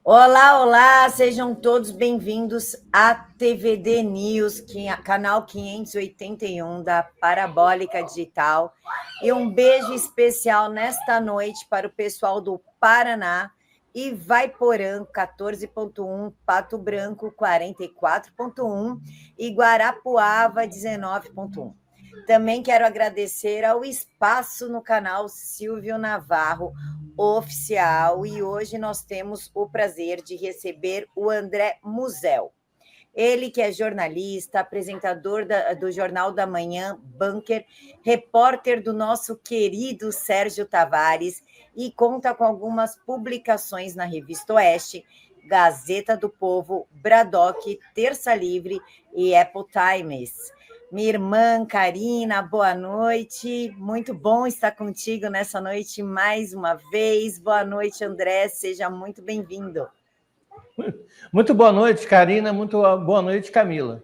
Olá, olá, sejam todos bem-vindos à TVD News, canal 581 da Parabólica Digital. E um beijo especial nesta noite para o pessoal do Paraná, Ivaiporã 14.1, Pato Branco 44.1 e Guarapuava 19.1. Também quero agradecer ao espaço no canal Silvio Navarro Oficial, e hoje nós temos o prazer de receber o André Muzel. Ele que é jornalista, apresentador do Jornal da Manhã, Bunker, repórter do nosso querido Sérgio Tavares e conta com algumas publicações na Revista Oeste, Gazeta do Povo, Bradock, Terça Livre e Apple Times. Minha irmã Karina, boa noite. Muito bom estar contigo nessa noite mais uma vez. Boa noite, André. Seja muito bem-vindo. Muito boa noite, Karina. Muito boa noite, Camila.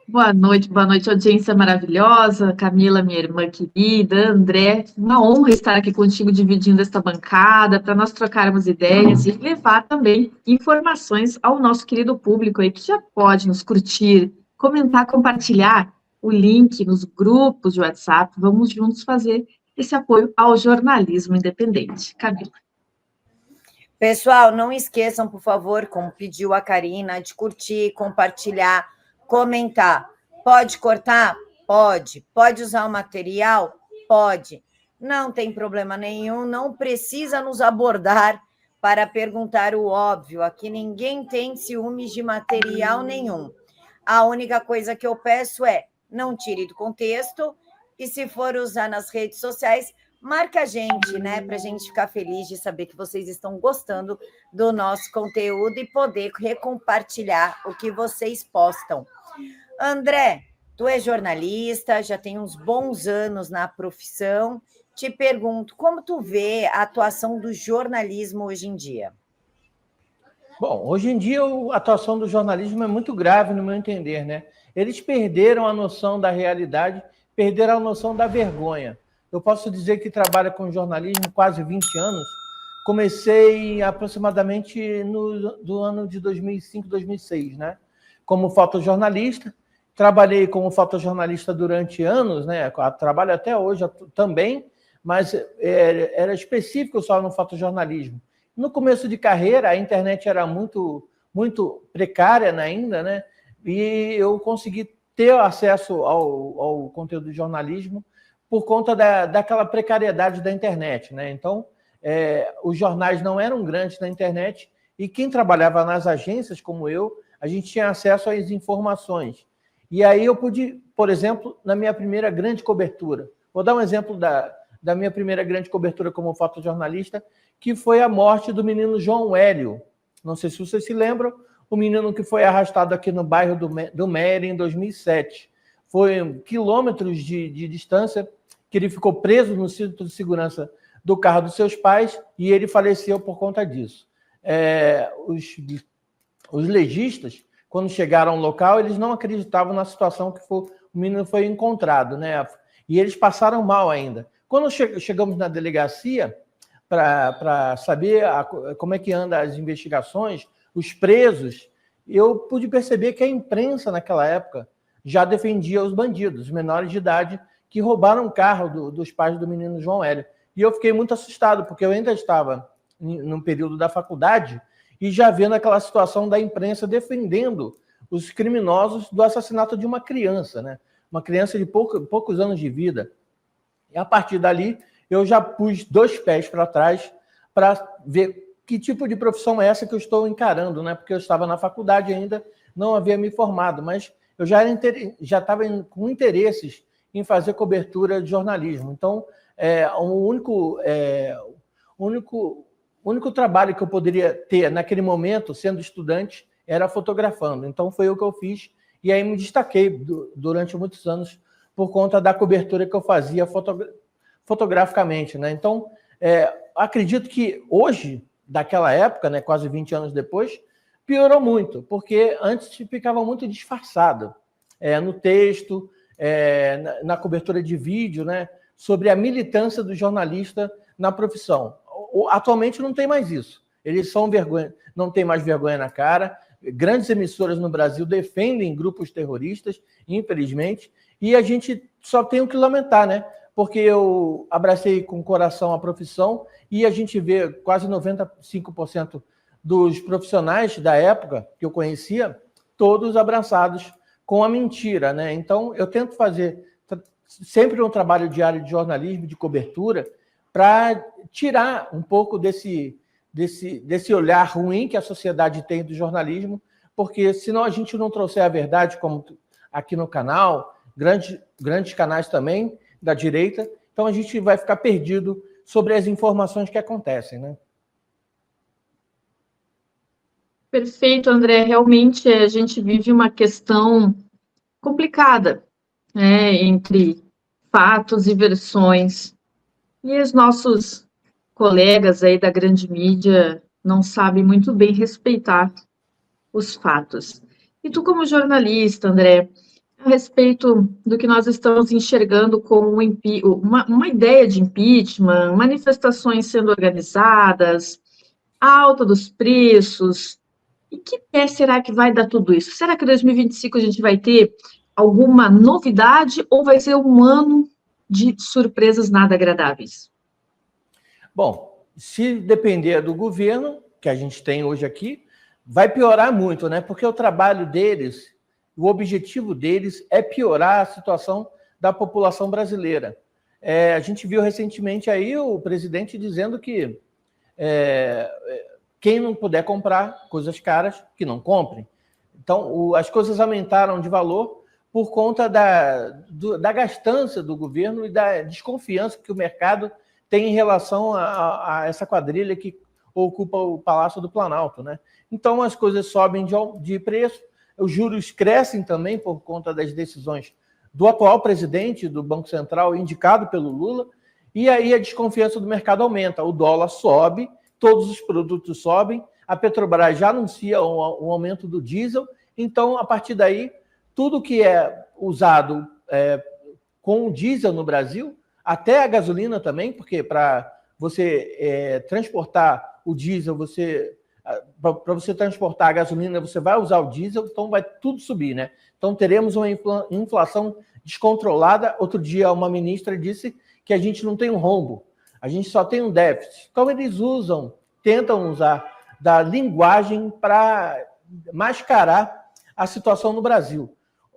Boa noite, audiência maravilhosa. Camila, minha irmã querida, André, uma honra estar aqui contigo dividindo esta bancada para nós trocarmos ideias e levar também informações ao nosso querido público aí que já pode nos curtir, comentar, compartilhar o link nos grupos de WhatsApp. Vamos juntos fazer esse apoio ao jornalismo independente. Camila. Pessoal, não esqueçam, por favor, como pediu a Karina, de curtir, compartilhar, comentar. Pode cortar? Pode. Pode usar o material? Pode. Não tem problema nenhum, não precisa nos abordar para perguntar o óbvio. Aqui ninguém tem ciúmes de material nenhum. A única coisa que eu peço é não tire do contexto e, se for usar nas redes sociais, marca a gente, né? Para a gente ficar feliz de saber que vocês estão gostando do nosso conteúdo e poder recompartilhar o que vocês postam. André, tu é jornalista, já tem uns bons anos na profissão. Te pergunto, como tu vê a atuação do jornalismo hoje em dia? Bom, hoje em dia a atuação do jornalismo é muito grave, no meu entender, né? Eles perderam a noção da realidade, perderam a noção da vergonha. Eu posso dizer que trabalho com jornalismo há quase 20 anos. Comecei aproximadamente do ano de 2005, 2006, né? Como fotojornalista. Trabalhei como fotojornalista durante anos, né? Trabalho até hoje também, mas era específico só no fotojornalismo. No começo de carreira, a internet era muito precária ainda, né? E eu consegui ter acesso ao conteúdo de jornalismo por conta daquela precariedade da internet, né? Então, os jornais não eram grandes na internet e quem trabalhava nas agências, como eu, a gente tinha acesso às informações. E aí eu pude, por exemplo, na minha primeira grande cobertura, vou dar um exemplo da minha primeira grande cobertura como fotojornalista, que foi a morte do menino João Hélio. Não sei se vocês se lembram, o menino que foi arrastado aqui no bairro do Meire em 2007. Foi quilômetros de distância que ele ficou preso no cinto de segurança do carro dos seus pais e ele faleceu por conta disso. Os legistas, quando chegaram ao local, eles não acreditavam na situação que o menino foi encontrado, né? E eles passaram mal ainda. Quando chegamos na delegacia para saber como é que andam as investigações, os presos, eu pude perceber que a imprensa naquela época já defendia os bandidos, os menores de idade, que roubaram o carro dos pais do menino João Hélio. E eu fiquei muito assustado, porque eu ainda estava no período da faculdade e já vendo aquela situação da imprensa defendendo os criminosos do assassinato de uma criança, né? Uma criança de poucos anos de vida. E a partir dali, eu já pus 2 pés para trás para ver que tipo de profissão é essa que eu estou encarando, né? Porque eu estava na faculdade ainda, não havia me formado, mas eu já estava com interesses em fazer cobertura de jornalismo. Então, o único trabalho que eu poderia ter naquele momento, sendo estudante, era fotografando. Então, foi o que eu fiz e aí me destaquei durante muitos anos por conta da cobertura que eu fazia fotograficamente, né? Então, acredito que hoje, daquela época, né, quase 20 anos depois, piorou muito, porque antes ficava muito disfarçado no texto, na cobertura de vídeo, né, sobre a militância do jornalista na profissão. Atualmente não tem mais isso. Eles são vergonha, não tem mais vergonha na cara. Grandes emissoras no Brasil defendem grupos terroristas, infelizmente, e a gente só tem o que lamentar, né? Porque eu abracei com o coração a profissão e a gente vê quase 95% dos profissionais da época que eu conhecia, todos abraçados com a mentira, né? Então, eu tento fazer sempre um trabalho diário de jornalismo, de cobertura, para tirar um pouco desse olhar ruim que a sociedade tem do jornalismo, porque senão a gente não trouxer a verdade, como aqui no canal, grandes canais também da direita, então a gente vai ficar perdido sobre as informações que acontecem, né? Perfeito, André. Realmente a gente vive uma questão complicada, né, entre fatos e versões. E os nossos colegas aí da grande mídia não sabem muito bem respeitar os fatos. E tu, como jornalista, André, a respeito do que nós estamos enxergando como uma ideia de impeachment, manifestações sendo organizadas, alta dos preços, e que pé será que vai dar tudo isso? Será que em 2025 a gente vai ter alguma novidade ou vai ser um ano de surpresas nada agradáveis? Bom, se depender do governo, que a gente tem hoje aqui, vai piorar muito, né? Porque o trabalho deles, o objetivo deles é piorar a situação da população brasileira. A gente viu recentemente aí o presidente dizendo que quem não puder comprar coisas caras, que não comprem. Então, as coisas aumentaram de valor por conta da gastança do governo e da desconfiança que o mercado tem em relação a essa quadrilha que ocupa o Palácio do Planalto, né? Então, as coisas sobem de preço, os juros crescem também por conta das decisões do atual presidente do Banco Central, indicado pelo Lula, e aí a desconfiança do mercado aumenta, o dólar sobe, todos os produtos sobem, a Petrobras já anuncia um aumento do diesel, então, a partir daí, tudo que é usado com o diesel no Brasil, até a gasolina também, porque para você transportar o diesel, para você transportar a gasolina, você vai usar o diesel, então vai tudo subir, né? Então teremos uma inflação descontrolada. Outro dia uma ministra disse que a gente não tem um rombo, a gente só tem um déficit. Então eles tentam usar da linguagem para mascarar a situação no Brasil.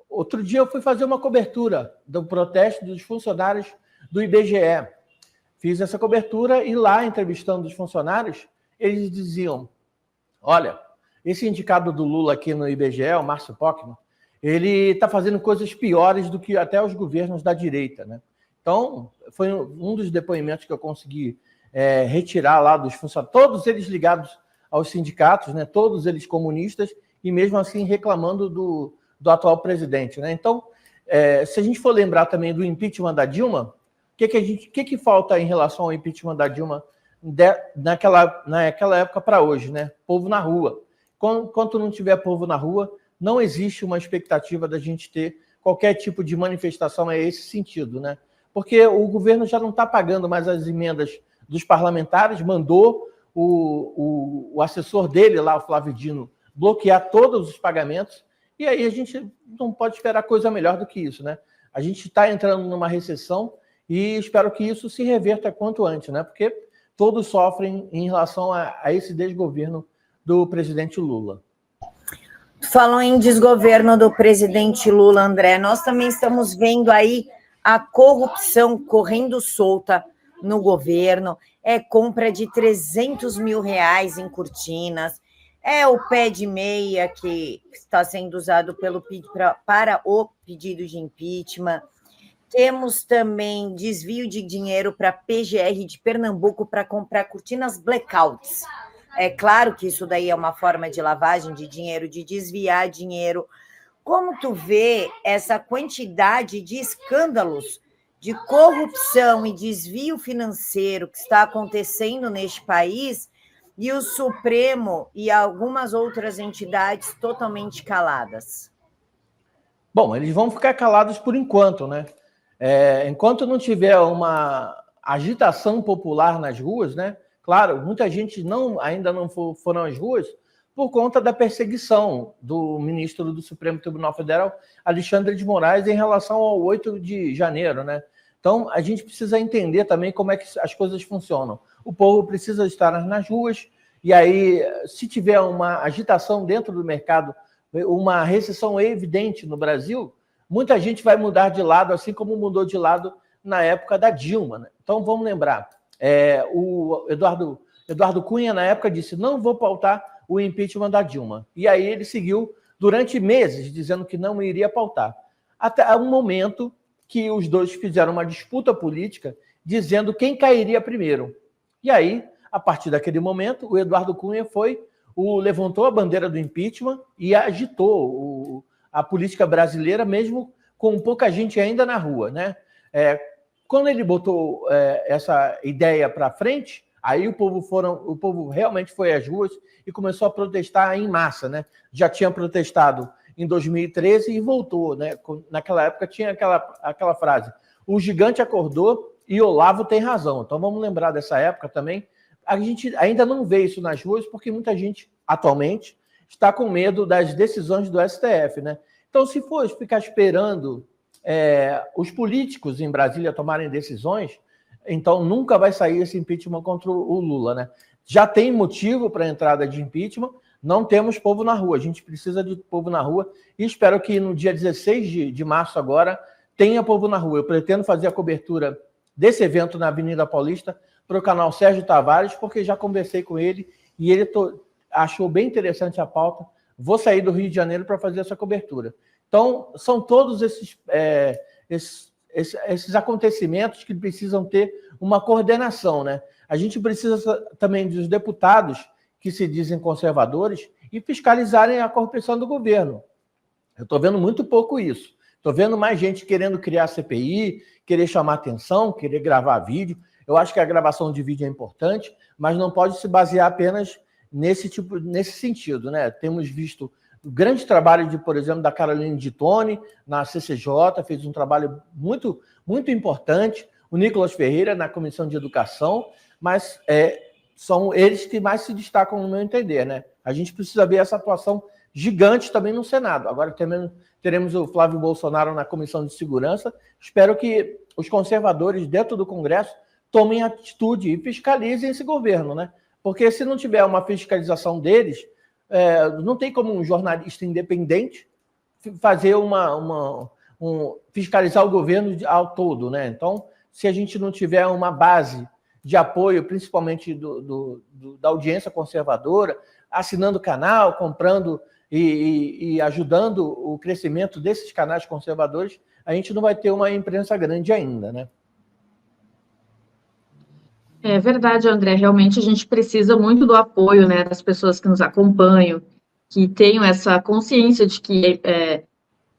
Outro dia eu fui fazer uma cobertura do protesto dos funcionários do IBGE. Fiz essa cobertura e lá, entrevistando os funcionários, eles diziam: olha, esse indicado do Lula aqui no IBGE, o Márcio Pockmann, ele está fazendo coisas piores do que até os governos da direita, né? Então, foi um dos depoimentos que eu consegui retirar lá dos funcionários, todos eles ligados aos sindicatos, né? Todos eles comunistas, e mesmo assim reclamando do atual presidente, né? Então, se a gente for lembrar também do impeachment da Dilma, o que falta em relação ao impeachment da Dilma naquela época para hoje, né? Povo na rua. Enquanto não tiver povo na rua, não existe uma expectativa da gente ter qualquer tipo de manifestação a esse sentido, né? Porque o governo já não está pagando mais as emendas dos parlamentares, mandou o assessor dele lá, o Flávio Dino, bloquear todos os pagamentos, e aí a gente não pode esperar coisa melhor do que isso, né? A gente está entrando numa recessão e espero que isso se reverta quanto antes, né? Porque todos sofrem em relação a esse desgoverno do presidente Lula. Falou em desgoverno do presidente Lula, André. Nós também estamos vendo aí a corrupção correndo solta no governo. Compra de 300 mil reais em cortinas. O pé de meia que está sendo usado para o pedido de impeachment. Temos também desvio de dinheiro para a PGR de Pernambuco para comprar cortinas blackouts. É claro que isso daí é uma forma de lavagem de dinheiro, de desviar dinheiro. Como tu vê essa quantidade de escândalos de corrupção e desvio financeiro que está acontecendo neste país e o Supremo e algumas outras entidades totalmente caladas? Bom, eles vão ficar calados por enquanto, né? Enquanto não tiver uma agitação popular nas ruas, né? Claro, muita gente ainda não foram às ruas por conta da perseguição do ministro do Supremo Tribunal Federal, Alexandre de Moraes, em relação ao 8 de janeiro, né? Então, a gente precisa entender também como é que as coisas funcionam. O povo precisa estar nas ruas, e aí, se tiver uma agitação dentro do mercado, uma recessão evidente no Brasil, muita gente vai mudar de lado, assim como mudou de lado na época da Dilma, né? Então, vamos lembrar, o Eduardo Cunha, na época, disse: não vou pautar o impeachment da Dilma. E aí ele seguiu durante meses dizendo que não iria pautar. Até um momento que os dois fizeram uma disputa política dizendo quem cairia primeiro. E aí, a partir daquele momento, o Eduardo Cunha levantou a bandeira do impeachment e agitou a política brasileira, mesmo com pouca gente ainda na rua, né? Quando ele botou essa ideia para frente, aí o povo realmente foi às ruas e começou a protestar em massa, né? Já tinha protestado em 2013 e voltou, né? Naquela época tinha aquela frase: o gigante acordou e Olavo tem razão. Então vamos lembrar dessa época também. A gente ainda não vê isso nas ruas porque muita gente, atualmente, está com medo das decisões do STF, né? Então, se for ficar esperando os políticos em Brasília tomarem decisões, então nunca vai sair esse impeachment contra o Lula, né? Já tem motivo para a entrada de impeachment, não temos povo na rua, a gente precisa de povo na rua e espero que no dia 16 de março agora tenha povo na rua. Eu pretendo fazer a cobertura desse evento na Avenida Paulista para o canal Sérgio Tavares, porque já conversei com ele e ele achou bem interessante a pauta. Vou sair do Rio de Janeiro para fazer essa cobertura. Então, são todos esses acontecimentos que precisam ter uma coordenação, né? A gente precisa também dos deputados que se dizem conservadores e fiscalizarem a corrupção do governo. Eu estou vendo muito pouco isso. Estou vendo mais gente querendo criar CPI, querer chamar atenção, querer gravar vídeo. Eu acho que a gravação de vídeo é importante, mas não pode se basear apenas nesse sentido, né? Temos visto o grande trabalho, por exemplo, da Caroline de Tone na CCJ, fez um trabalho muito, muito importante. O Nicolas Ferreira na Comissão de Educação, mas são eles que mais se destacam, no meu entender, né? A gente precisa ver essa atuação gigante também no Senado. Agora teremos o Flávio Bolsonaro na Comissão de Segurança. Espero que os conservadores dentro do Congresso tomem atitude e fiscalizem esse governo, né? Porque se não tiver uma fiscalização deles, não tem como um jornalista independente fazer fiscalizar o governo ao todo, né? Então, se a gente não tiver uma base de apoio, principalmente da audiência conservadora, assinando o canal, comprando e ajudando o crescimento desses canais conservadores, a gente não vai ter uma imprensa grande ainda, né? É verdade, André. Realmente a gente precisa muito do apoio, né, das pessoas que nos acompanham, que tenham essa consciência de que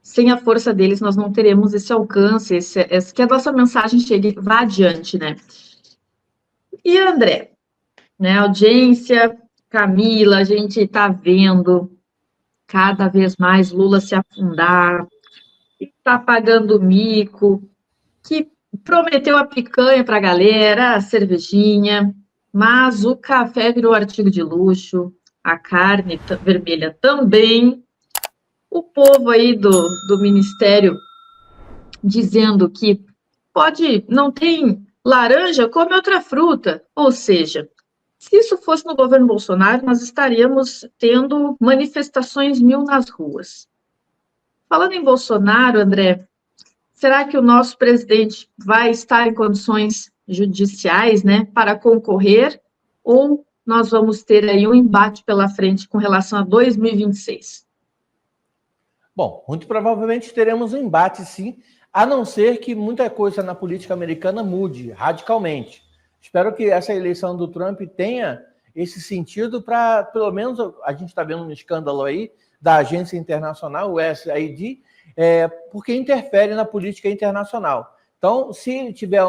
sem a força deles nós não teremos esse alcance, que a nossa mensagem chegue, vá adiante, né? E André, né, audiência, Camila, a gente está vendo cada vez mais Lula se afundar, está pagando mico, que prometeu a picanha para a galera, a cervejinha, mas o café virou artigo de luxo, a carne vermelha também. O povo aí do Ministério dizendo que não tem laranja, come outra fruta. Ou seja, se isso fosse no governo Bolsonaro, nós estaríamos tendo manifestações mil nas ruas. Falando em Bolsonaro, André, será que o nosso presidente vai estar em condições judiciais, né, para concorrer, ou nós vamos ter aí um embate pela frente com relação a 2026? Bom, muito provavelmente teremos um embate, sim, a não ser que muita coisa na política americana mude radicalmente. Espero que essa eleição do Trump tenha esse sentido para, pelo menos, a gente está vendo um escândalo aí da agência internacional, o USAID, porque interfere na política internacional. Então, se tiver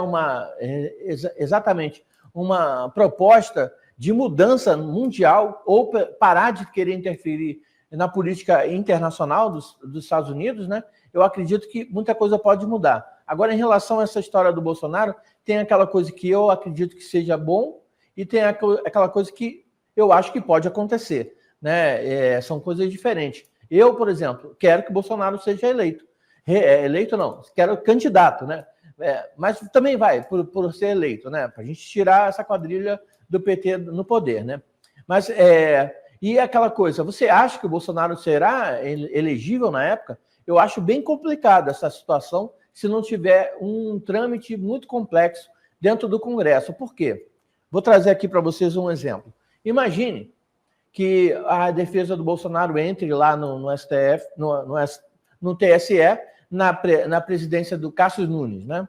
exatamente uma proposta de mudança mundial ou parar de querer interferir na política internacional dos Estados Unidos, né, eu acredito que muita coisa pode mudar. Agora, em relação a essa história do Bolsonaro, tem aquela coisa que eu acredito que seja bom e tem aquela coisa que eu acho que pode acontecer, né? São coisas diferentes. Eu, por exemplo, quero que Bolsonaro seja eleito. Eleito não, quero candidato, né? Mas também vai por ser eleito, né? Para a gente tirar essa quadrilha do PT no poder, né? Mas e aquela coisa, você acha que o Bolsonaro será elegível na época? Eu acho bem complicado essa situação se não tiver um trâmite muito complexo dentro do Congresso. Por quê? Vou trazer aqui para vocês um exemplo. Imagine que a defesa do Bolsonaro entre lá no STF, no TSE, na presidência do Cássio Nunes, né?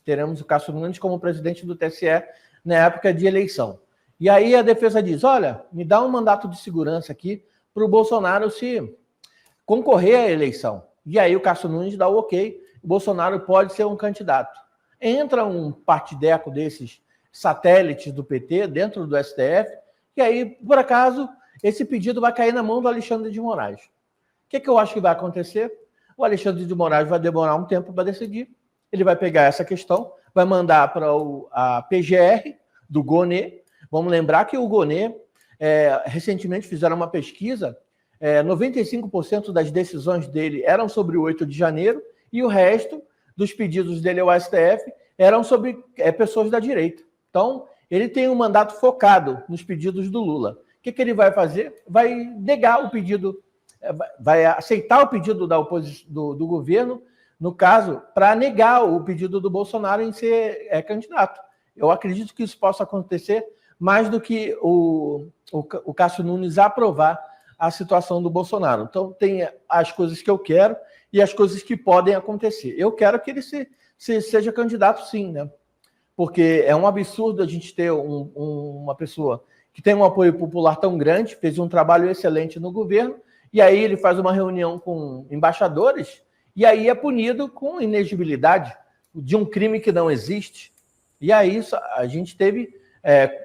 Teremos o Cássio Nunes como presidente do TSE na época de eleição. E aí a defesa diz, olha, me dá um mandato de segurança aqui para o Bolsonaro se concorrer à eleição. E aí o Cássio Nunes dá o ok, o Bolsonaro pode ser um candidato. Entra um partideco desses satélites do PT dentro do STF, e aí, por acaso, esse pedido vai cair na mão do Alexandre de Moraes. O que eu acho que vai acontecer? O Alexandre de Moraes vai demorar um tempo para decidir, ele vai pegar essa questão, vai mandar para a PGR do Gonê. Vamos lembrar que o Gonê, recentemente fizeram uma pesquisa, 95% das decisões dele eram sobre o 8 de janeiro e o resto dos pedidos dele ao STF eram sobre pessoas da direita. Então, ele tem um mandato focado nos pedidos do Lula. O que ele vai fazer? Vai negar o pedido, vai aceitar o pedido do governo, no caso, para negar o pedido do Bolsonaro em ser candidato. Eu acredito que isso possa acontecer mais do que o Cássio Nunes aprovar a situação do Bolsonaro. Então, tem as coisas que eu quero e as coisas que podem acontecer. Eu quero que ele seja candidato, sim, né? Porque é um absurdo a gente ter uma pessoa que tem um apoio popular tão grande, fez um trabalho excelente no governo, e aí ele faz uma reunião com embaixadores, e aí é punido com inexigibilidade de um crime que não existe. E aí a gente teve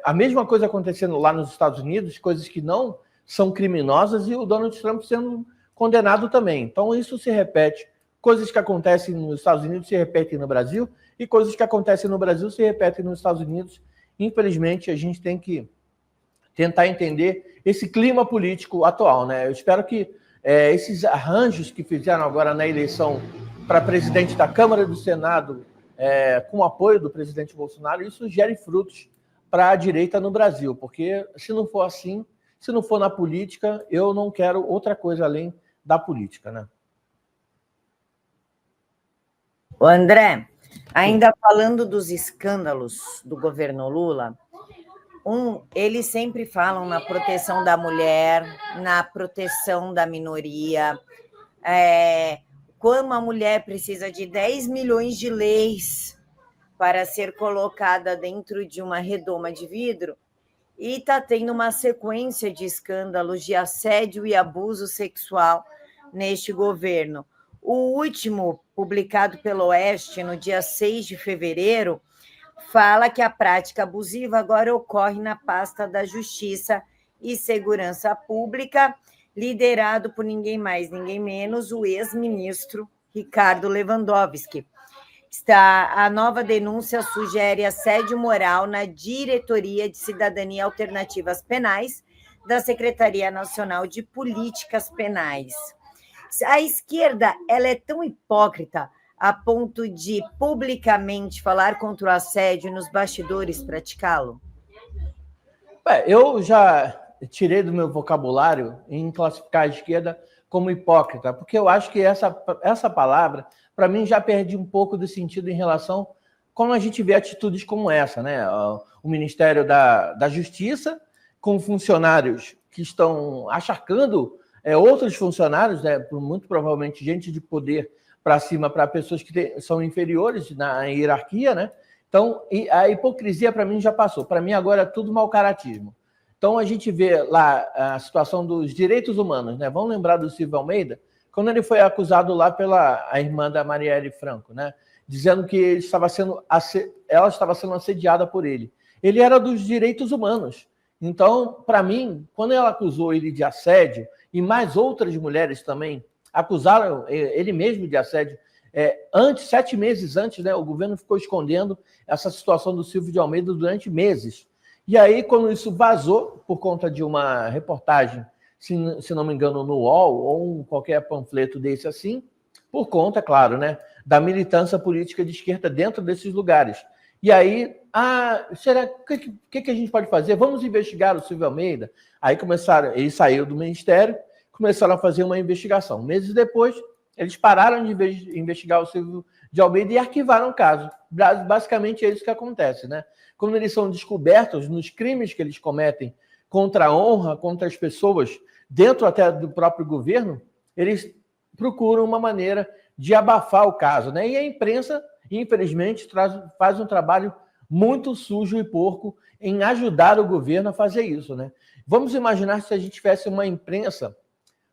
a mesma coisa acontecendo lá nos Estados Unidos, coisas que não são criminosas, e o Donald Trump sendo condenado também. Então isso se repete. Coisas que acontecem nos Estados Unidos se repetem no Brasil, e coisas que acontecem no Brasil se repetem nos Estados Unidos. Infelizmente, a gente tem que tentar entender esse clima político atual, né? Eu espero que esses arranjos que fizeram agora na eleição para presidente da Câmara e do Senado, com o apoio do presidente Bolsonaro, isso gere frutos para a direita no Brasil, porque se não for assim, se não for na política, eu não quero outra coisa além da política, né? O André, ainda falando dos escândalos do governo Lula, eles sempre falam na proteção da mulher, na proteção da minoria, como a mulher precisa de 10 milhões de leis para ser colocada dentro de uma redoma de vidro, e está tendo uma sequência de escândalos de assédio e abuso sexual neste governo. O último, publicado pelo Oeste, no dia 6 de fevereiro, fala que a prática abusiva agora ocorre na pasta da Justiça e Segurança Pública, liderado por ninguém mais, ninguém menos, o ex-ministro Ricardo Lewandowski. A nova denúncia sugere assédio moral na Diretoria de Cidadania e Alternativas Penais da Secretaria Nacional de Políticas Penais. A esquerda, ela é tão hipócrita a ponto de publicamente falar contra o assédio e nos bastidores praticá-lo? Eu já tirei do meu vocabulário em classificar a esquerda como hipócrita, porque eu acho que essa palavra, para mim, já perde um pouco do sentido em relação como a gente vê atitudes como essa, né? O Ministério da Justiça, com funcionários que estão acharcando outros funcionários, né? Muito provavelmente gente de poder para cima, para pessoas que são inferiores na hierarquia, né? Então, a hipocrisia, para mim, já passou. Para mim, agora é tudo mau caratismo. Então, a gente vê lá a situação dos direitos humanos, né? Vamos lembrar do Silvio Almeida, quando ele foi acusado lá pela irmã da Marielle Franco, né? Dizendo que ela estava sendo assediada por ele. Ele era dos direitos humanos. Então, para mim, quando ela acusou ele de assédio, e mais outras mulheres também acusaram ele mesmo de assédio, 7 meses antes, né, o governo ficou escondendo essa situação do Silvio de Almeida durante meses. E aí, quando isso vazou, por conta de uma reportagem, se não me engano, no UOL, ou qualquer panfleto desse assim, por conta, claro, né, da militância política de esquerda dentro desses lugares. E aí, o que a gente pode fazer? Vamos investigar o Silvio Almeida? Aí ele saiu do ministério, começaram a fazer uma investigação. Meses depois, eles pararam de investigar o Silvio de Almeida e arquivaram o caso. Basicamente é isso que acontece, né? Quando eles são descobertos nos crimes que eles cometem contra a honra, contra as pessoas, dentro até do próprio governo, eles procuram uma maneira de abafar o caso, né? E a imprensa, infelizmente, faz um trabalho muito sujo e porco em ajudar o governo a fazer isso, né? Vamos imaginar se a gente tivesse uma imprensa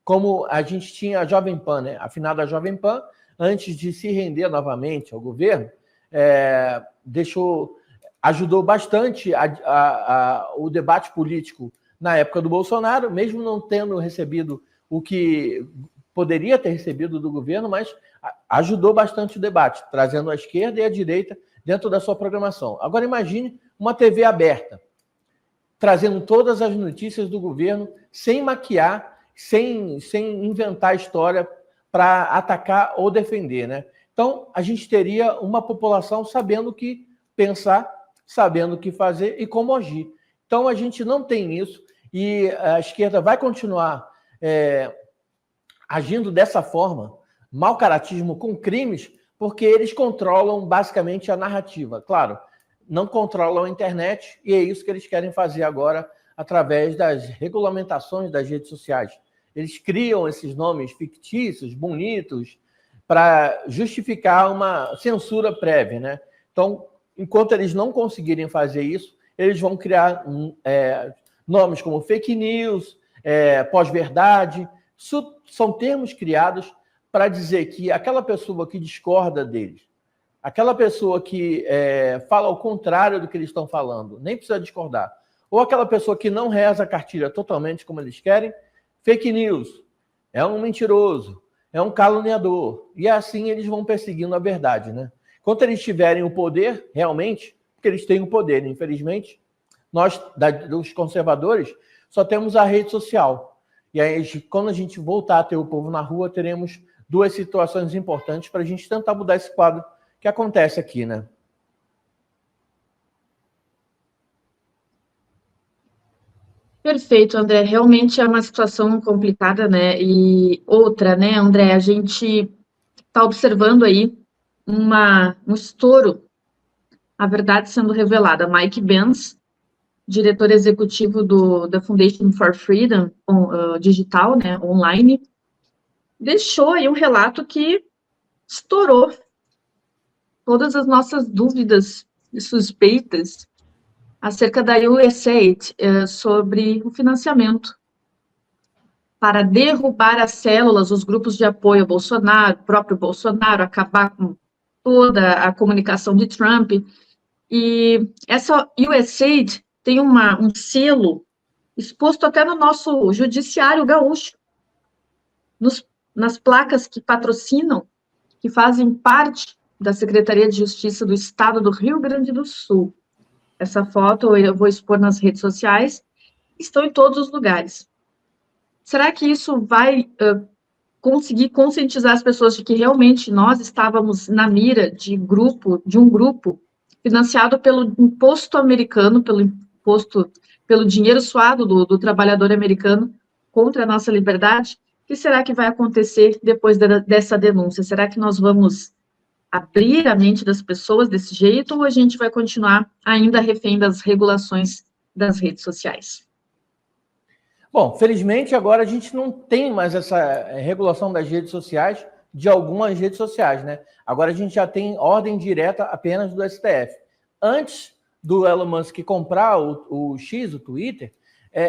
como a gente tinha a Jovem Pan, né? Afinal, a Jovem Pan, antes de se render novamente ao governo, ajudou bastante o debate político na época do Bolsonaro, mesmo não tendo recebido o que poderia ter recebido do governo, mas ajudou bastante o debate, trazendo a esquerda e a direita dentro da sua programação. Agora imagine uma TV aberta, trazendo todas as notícias do governo, sem maquiar, sem inventar história para atacar ou defender, né? Então, a gente teria uma população sabendo o que pensar, sabendo o que fazer e como agir. Então, a gente não tem isso e a esquerda vai continuar agindo dessa forma, mau caratismo com crimes, porque eles controlam basicamente a narrativa. Claro, não controlam a internet e é isso que eles querem fazer agora através das regulamentações das redes sociais. Eles criam esses nomes fictícios, bonitos, para justificar uma censura prévia, né? Então, enquanto eles não conseguirem fazer isso, eles vão criar nomes como fake news, pós-verdade. Isso são termos criados para dizer que aquela pessoa que discorda deles, aquela pessoa que fala ao contrário do que eles estão falando, nem precisa discordar, ou aquela pessoa que não reza a cartilha totalmente como eles querem, fake news, é um mentiroso, é um caluniador. E assim eles vão perseguindo a verdade, né? Enquanto eles tiverem o poder, realmente, porque eles têm o poder, infelizmente, nós, dos conservadores, só temos a rede social. E aí, quando a gente voltar a ter o povo na rua, teremos duas situações importantes para a gente tentar mudar esse quadro que acontece aqui, né? Perfeito, André. Realmente é uma situação complicada, né? E outra, né, André, a gente está observando aí um estouro, a verdade sendo revelada. Mike Benz, diretor executivo da Foundation for Freedom digital, né, online, deixou aí um relato que estourou todas as nossas dúvidas e suspeitas acerca da USAID sobre o financiamento para derrubar as células, os grupos de apoio ao Bolsonaro, próprio Bolsonaro, acabar com toda a comunicação de Trump. E essa USAID tem um selo exposto até no nosso judiciário gaúcho, nas placas que patrocinam, que fazem parte da Secretaria de Justiça do Estado do Rio Grande do Sul. Essa foto eu vou expor nas redes sociais, estão em todos os lugares. Será que isso vai conseguir conscientizar as pessoas de que realmente nós estávamos na mira de um grupo financiado pelo imposto americano, pelo dinheiro suado do trabalhador americano contra a nossa liberdade? O que será que vai acontecer depois dessa denúncia? Será que nós vamos abrir a mente das pessoas desse jeito ou a gente vai continuar ainda refém das regulações das redes sociais? Bom, felizmente agora a gente não tem mais essa regulação das redes sociais, de algumas redes sociais, né? Agora a gente já tem ordem direta apenas do STF. Antes do Elon Musk comprar o X, o Twitter,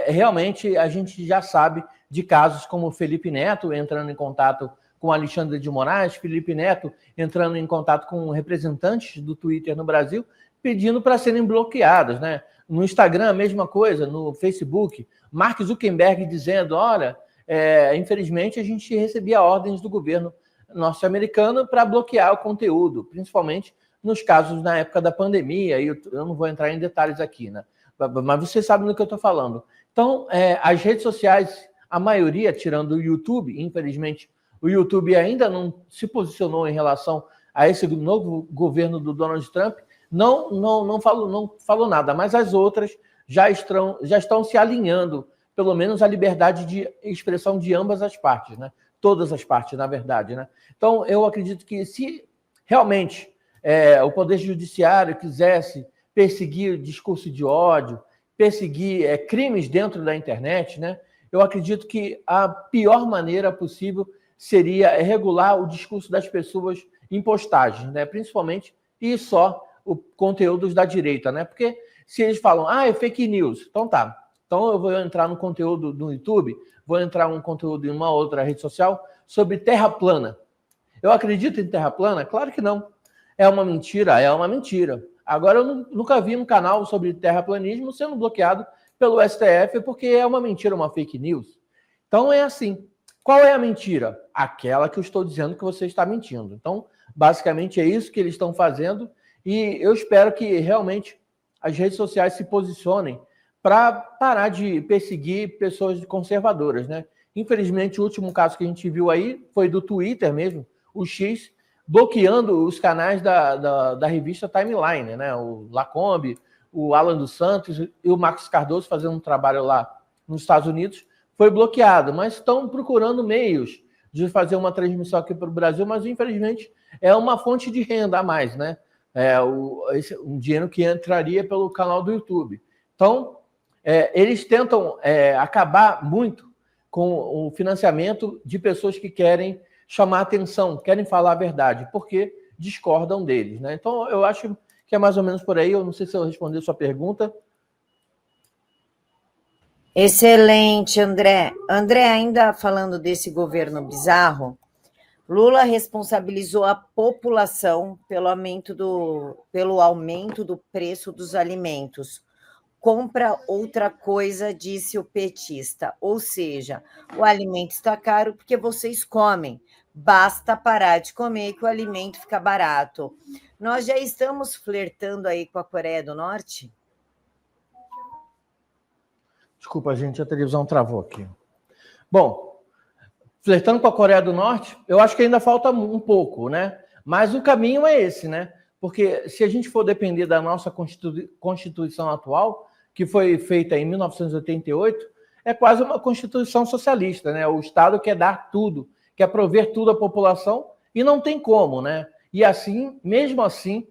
realmente a gente já sabe de casos como o Felipe Neto entrando em contato com Alexandre de Moraes, Felipe Neto entrando em contato com representantes do Twitter no Brasil, pedindo para serem bloqueados, né? No Instagram, a mesma coisa, no Facebook, Mark Zuckerberg dizendo, olha, infelizmente a gente recebia ordens do governo norte-americano para bloquear o conteúdo, principalmente nos casos na época da pandemia, e eu não vou entrar em detalhes aqui, né? mas vocês sabem do que eu estou falando. Então, as redes sociais, a maioria, tirando o YouTube, infelizmente, o YouTube ainda não se posicionou em relação a esse novo governo do Donald Trump, não falou nada, mas as outras já estão se alinhando, pelo menos a liberdade de expressão de ambas as partes, né? Todas as partes, na verdade, né? Então, eu acredito que se realmente o Poder Judiciário quisesse perseguir discurso de ódio, perseguir crimes dentro da internet, né? Eu acredito que a pior maneira possível seria regular o discurso das pessoas em postagens, né? Principalmente e só o conteúdos da direita, né? Porque se eles falam, é fake news, então tá. Então eu vou entrar no conteúdo do YouTube, vou entrar um conteúdo em uma outra rede social sobre terra plana. Eu acredito em terra plana? Claro que não. É uma mentira? É uma mentira. Agora, eu nunca vi um canal sobre terraplanismo sendo bloqueado pelo STF porque é uma mentira, uma fake news. Então, é assim. Qual é a mentira? Aquela que eu estou dizendo que você está mentindo. Então, basicamente, é isso que eles estão fazendo e eu espero que realmente as redes sociais se posicionem para parar de perseguir pessoas conservadoras, né? Infelizmente, o último caso que a gente viu aí foi do Twitter mesmo, o X, bloqueando os canais da revista Timeline, né? O Lacombe, o Alan dos Santos e o Marcos Cardoso fazendo um trabalho lá nos Estados Unidos, foi bloqueado, mas estão procurando meios de fazer uma transmissão aqui para o Brasil, mas infelizmente é uma fonte de renda a mais, né? Um dinheiro que entraria pelo canal do YouTube. Então, eles tentam acabar muito com o financiamento de pessoas que querem chamar atenção, querem falar a verdade, porque discordam deles, né? Então, eu acho que é mais ou menos por aí. Eu não sei se eu respondi a sua pergunta. Excelente, André. André, ainda falando desse governo bizarro, Lula responsabilizou a população pelo aumento do preço dos alimentos. Compra outra coisa, disse o petista. Ou seja, o alimento está caro porque vocês comem. Basta parar de comer que o alimento fica barato. Nós já estamos flertando aí com a Coreia do Norte? Desculpa, gente, a televisão travou aqui. Bom, flertando com a Coreia do Norte, eu acho que ainda falta um pouco, né? Mas o caminho é esse, né? Porque se a gente for depender da nossa Constituição atual, que foi feita em 1988, é quase uma Constituição socialista, né? O Estado quer dar tudo, quer prover tudo à população e não tem como, né? E assim, mesmo assim,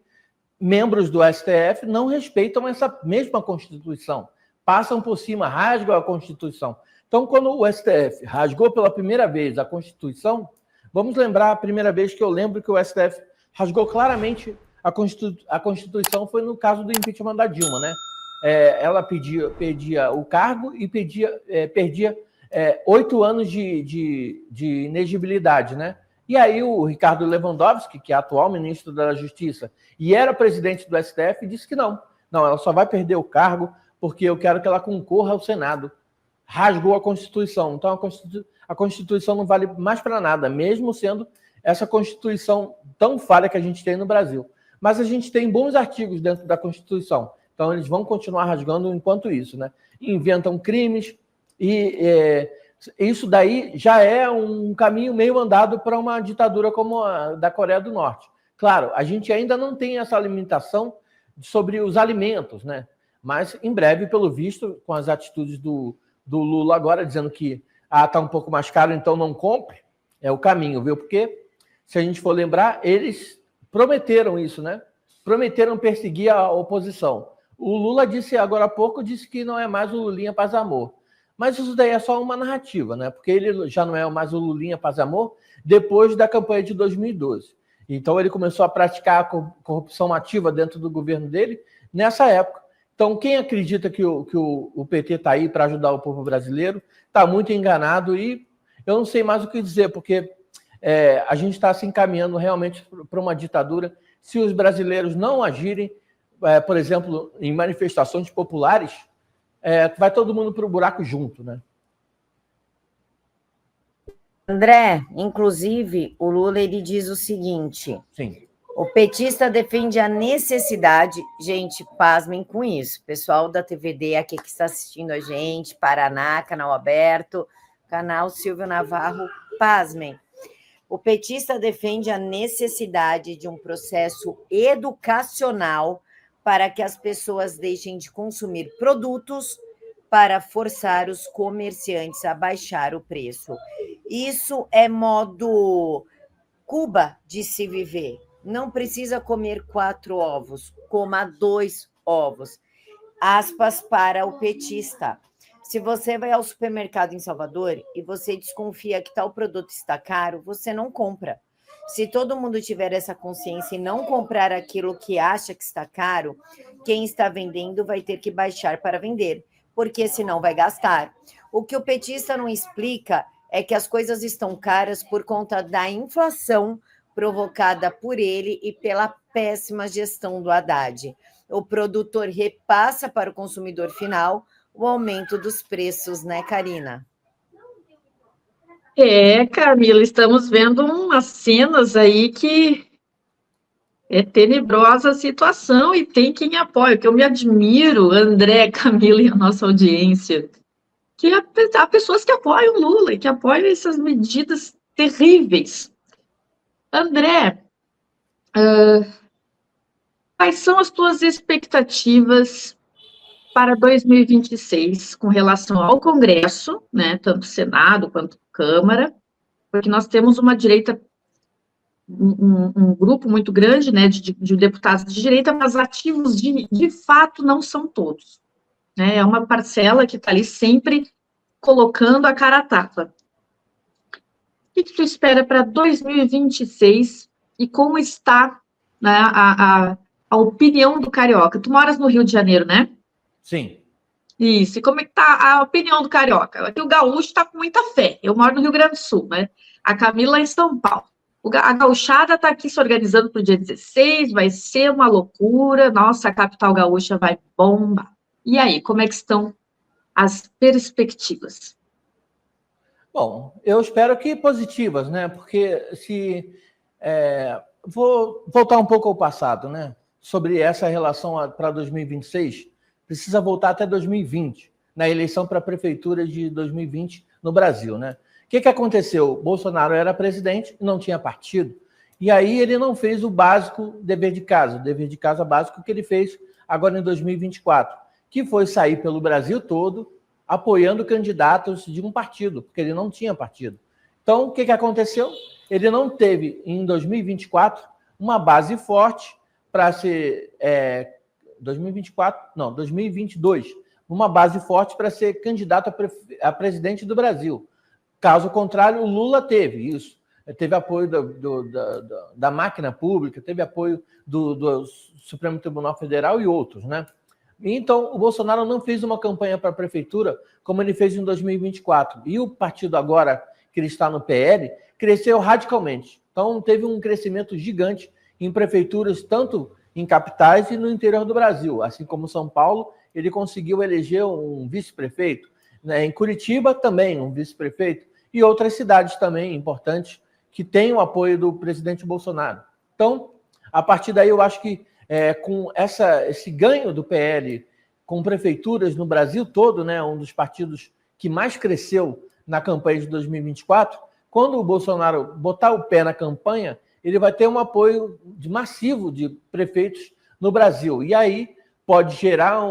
membros do STF não respeitam essa mesma Constituição, passam por cima, rasgam a Constituição. Então, quando o STF rasgou pela primeira vez a Constituição, vamos lembrar a primeira vez que eu lembro que o STF rasgou claramente a Constituição foi no caso do impeachment da Dilma, né? Ela perdia o cargo e perdia 8 anos de inegibilidade, né? E aí o Ricardo Lewandowski, que é atual ministro da Justiça e era presidente do STF, disse que não, ela só vai perder o cargo porque eu quero que ela concorra ao Senado. Rasgou a Constituição. Então a Constituição não vale mais para nada, mesmo sendo essa Constituição tão falha que a gente tem no Brasil. Mas a gente tem bons artigos dentro da Constituição. Então, eles vão continuar rasgando enquanto isso, né? Inventam crimes e isso daí já é um caminho meio andado para uma ditadura como a da Coreia do Norte. Claro, a gente ainda não tem essa limitação sobre os alimentos, né? Mas, em breve, pelo visto, com as atitudes do Lula agora, dizendo que está um pouco mais caro, então não compre, é o caminho, viu? Porque, se a gente for lembrar, eles prometeram isso, né? Prometeram perseguir a oposição. O Lula disse agora há pouco, disse que não é mais o Lulinha Paz Amor. Mas isso daí é só uma narrativa, né? Porque ele já não é mais o Lulinha Paz Amor depois da campanha de 2012. Então ele começou a praticar a corrupção ativa dentro do governo dele nessa época. Então quem acredita que o PT está aí para ajudar o povo brasileiro está muito enganado e eu não sei mais o que dizer, porque a gente está se encaminhando realmente para uma ditadura. Se os brasileiros não agirem, por exemplo, em manifestações populares, vai todo mundo para o buraco junto, né? André, inclusive, o Lula ele diz o seguinte: sim, O petista defende a necessidade, gente, pasmem com isso, pessoal da TVD aqui que está assistindo a gente, Paraná, canal aberto, canal Silvio Navarro, pasmem. O petista defende a necessidade de um processo educacional para que as pessoas deixem de consumir produtos para forçar os comerciantes a baixar o preço. Isso é modo Cuba de se viver. Não precisa comer 4 ovos, coma 2 ovos. Aspas para o petista. Se você vai ao supermercado em Salvador e você desconfia que tal produto está caro, você não compra. Se todo mundo tiver essa consciência e não comprar aquilo que acha que está caro, quem está vendendo vai ter que baixar para vender, porque senão vai gastar. O que o petista não explica é que as coisas estão caras por conta da inflação provocada por ele e pela péssima gestão do Haddad. O produtor repassa para o consumidor final o aumento dos preços, né, Karina? Camila, estamos vendo umas cenas aí que é tenebrosa a situação e tem quem apoia, que eu me admiro, André, Camila e a nossa audiência, que há pessoas que apoiam Lula e que apoiam essas medidas terríveis. André, quais são as tuas expectativas para 2026 com relação ao Congresso, né, tanto Senado quanto Câmara, porque nós temos uma direita, um grupo muito grande, né, de deputados de direita, mas ativos de fato não são todos, né, é uma parcela que está ali sempre colocando a cara a tapa. O que tu espera para 2026 e como está, né, a opinião do carioca? Tu moras no Rio de Janeiro, né? Sim. Isso, e como é que tá a opinião do carioca? Aqui o gaúcho está com muita fé. Eu moro no Rio Grande do Sul, né? A Camila em São Paulo. A gauchada está aqui se organizando para o dia 16, vai ser uma loucura. Nossa, a capital gaúcha vai bombar. E aí, como é que estão as perspectivas? Bom, eu espero que positivas, né? Porque vou voltar um pouco ao passado, né? Sobre essa relação para 2026, precisa voltar até 2020, na eleição para a prefeitura de 2020 no Brasil, né? O que aconteceu? Bolsonaro era presidente, não tinha partido, e aí ele não fez o básico dever de casa básico que ele fez agora em 2024, que foi sair pelo Brasil todo apoiando candidatos de um partido, porque ele não tinha partido. Então, o que aconteceu? Ele não teve, em 2024, uma base forte para ser... 2022, uma base forte para ser candidato a presidente do Brasil. Caso contrário, o Lula teve isso. Teve apoio da máquina pública, teve apoio do Supremo Tribunal Federal e outros, né? Então, o Bolsonaro não fez uma campanha para a prefeitura como ele fez em 2024. E o partido agora, que ele está no PL, cresceu radicalmente. Então, teve um crescimento gigante em prefeituras, tanto em capitais e no interior do Brasil. Assim como São Paulo, ele conseguiu eleger um vice-prefeito. Em Curitiba, também um vice-prefeito. E outras cidades também importantes que têm o apoio do presidente Bolsonaro. Então, a partir daí, eu acho que com esse ganho do PL com prefeituras no Brasil todo, né, um dos partidos que mais cresceu na campanha de 2024, quando o Bolsonaro botar o pé na campanha, ele vai ter um apoio massivo de prefeitos no Brasil. E aí pode gerar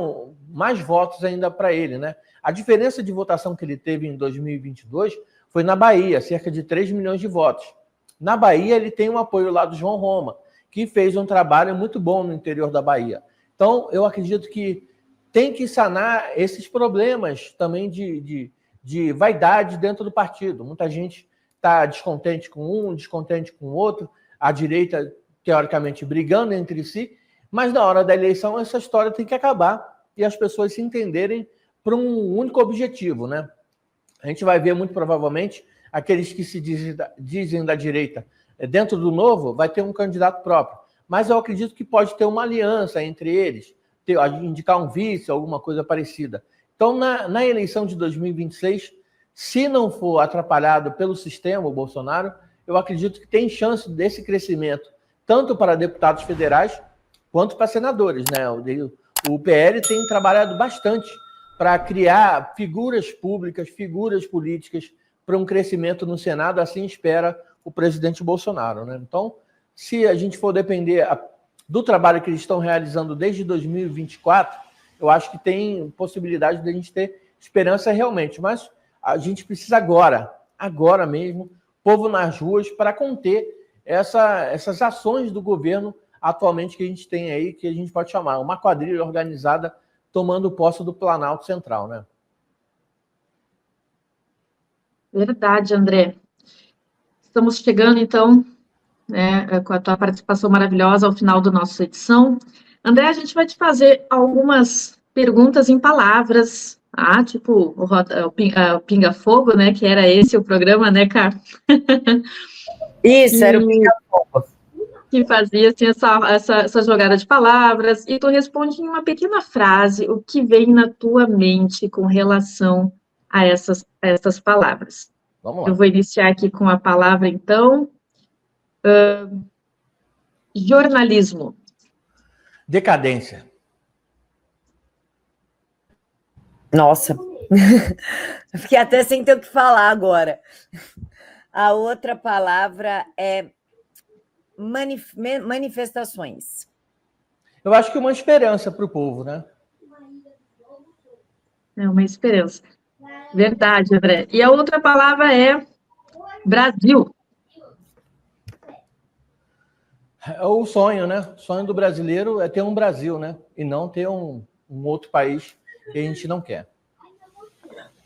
mais votos ainda para ele, né? A diferença de votação que ele teve em 2022 foi na Bahia, cerca de 3 milhões de votos. Na Bahia, ele tem um apoio lá do João Roma, que fez um trabalho muito bom no interior da Bahia. Então, eu acredito que tem que sanar esses problemas também de vaidade dentro do partido. Muita gente está descontente com um, descontente com o outro, a direita, teoricamente, brigando entre si, mas na hora da eleição essa história tem que acabar e as pessoas se entenderem para um único objetivo, né? A gente vai ver muito provavelmente aqueles que se dizem da direita dentro do Novo, vai ter um candidato próprio. Mas eu acredito que pode ter uma aliança entre eles, indicar um vice, alguma coisa parecida. Então, na eleição de 2026, se não for atrapalhado pelo sistema, o Bolsonaro, eu acredito que tem chance desse crescimento, tanto para deputados federais quanto para senadores, né? O PL tem trabalhado bastante para criar figuras públicas, figuras políticas para um crescimento no Senado, assim espera o presidente Bolsonaro, né? Então, se a gente for depender do trabalho que eles estão realizando desde 2024, eu acho que tem possibilidade de a gente ter esperança realmente, mas a gente precisa agora mesmo, povo nas ruas, para conter essas ações do governo atualmente que a gente tem aí, que a gente pode chamar uma quadrilha organizada tomando posse do Planalto Central, né? Verdade, André. Estamos chegando, então, né, com a tua participação maravilhosa ao final da nossa edição. André, a gente vai te fazer algumas perguntas em palavras, tipo o Pinga Fogo, né, que era esse o programa, né, Car? Isso, era o Pinga Fogo. Que fazia assim, essa jogada de palavras, e tu responde em uma pequena frase o que vem na tua mente com relação a essas palavras. Vamos lá. Eu vou iniciar aqui com a palavra, então. Jornalismo. Decadência. Nossa, fiquei até sem ter o que falar agora. A outra palavra é manifestações. Eu acho que uma esperança para o povo, né? É uma esperança. Verdade, André. E a outra palavra é Brasil. É o sonho, né? O sonho do brasileiro é ter um Brasil, né? E não ter um outro país que a gente não quer.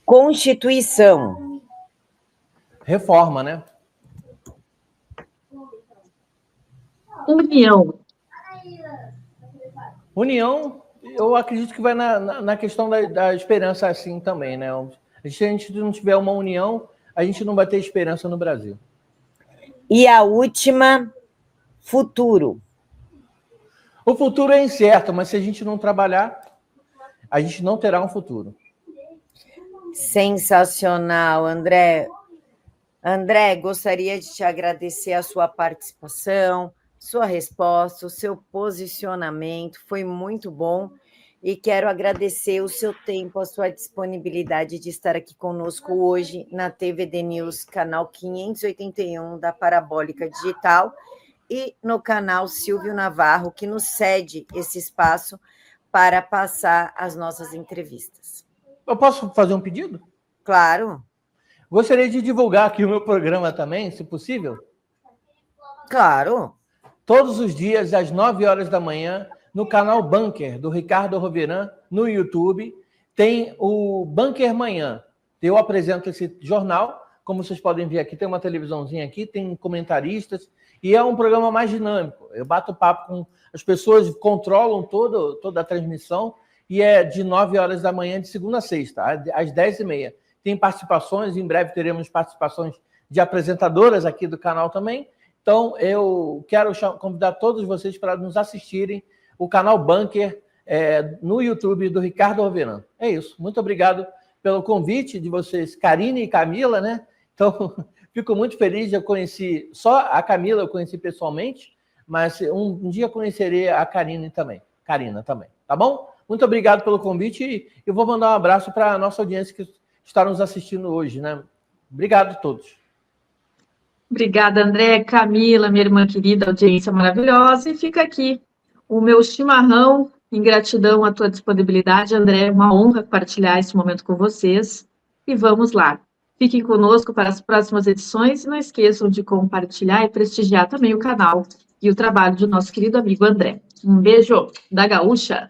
Constituição. Reforma, né? União. União, eu acredito que vai na questão da esperança assim também, né? Se a gente não tiver uma união, a gente não vai ter esperança no Brasil. E a última, futuro. O futuro é incerto, mas se a gente não trabalhar, a gente não terá um futuro. Sensacional, André. André, gostaria de te agradecer a sua participação, sua resposta, o seu posicionamento, foi muito bom. E quero agradecer o seu tempo, a sua disponibilidade de estar aqui conosco hoje na TVD News, canal 581 da Parabólica Digital, e no canal Silvio Navarro, que nos cede esse espaço para passar as nossas entrevistas. Eu posso fazer um pedido? Claro. Gostaria de divulgar aqui o meu programa também, se possível. Claro. Todos os dias, às 9 horas da manhã, no canal Bunker, do Ricardo Roveran, no YouTube, tem o Bunker Manhã. Eu apresento esse jornal, como vocês podem ver aqui, tem uma televisãozinha aqui, tem comentaristas, e é um programa mais dinâmico. Eu bato papo com as pessoas, controlam toda a transmissão, e é de 9 horas da manhã, de segunda a sexta, às 10h30. Tem participações, em breve teremos participações de apresentadoras aqui do canal também. Então, eu quero convidar todos vocês para nos assistirem o canal Bunker no YouTube do Ricardo Roveran. É isso. Muito obrigado pelo convite de vocês, Karine e Camila, né? Então, fico muito feliz. Eu conheci só a Camila, eu conheci pessoalmente, mas um dia conhecerei a Karina também, tá bom? Muito obrigado pelo convite e eu vou mandar um abraço para a nossa audiência que está nos assistindo hoje, né? Obrigado a todos. Obrigada, André, Camila, minha irmã querida, audiência maravilhosa, e fica aqui o meu chimarrão, em gratidão à tua disponibilidade, André, uma honra compartilhar esse momento com vocês, e vamos lá. Fiquem conosco para as próximas edições, e não esqueçam de compartilhar e prestigiar também o canal e o trabalho do nosso querido amigo André. Um beijo da Gaúcha!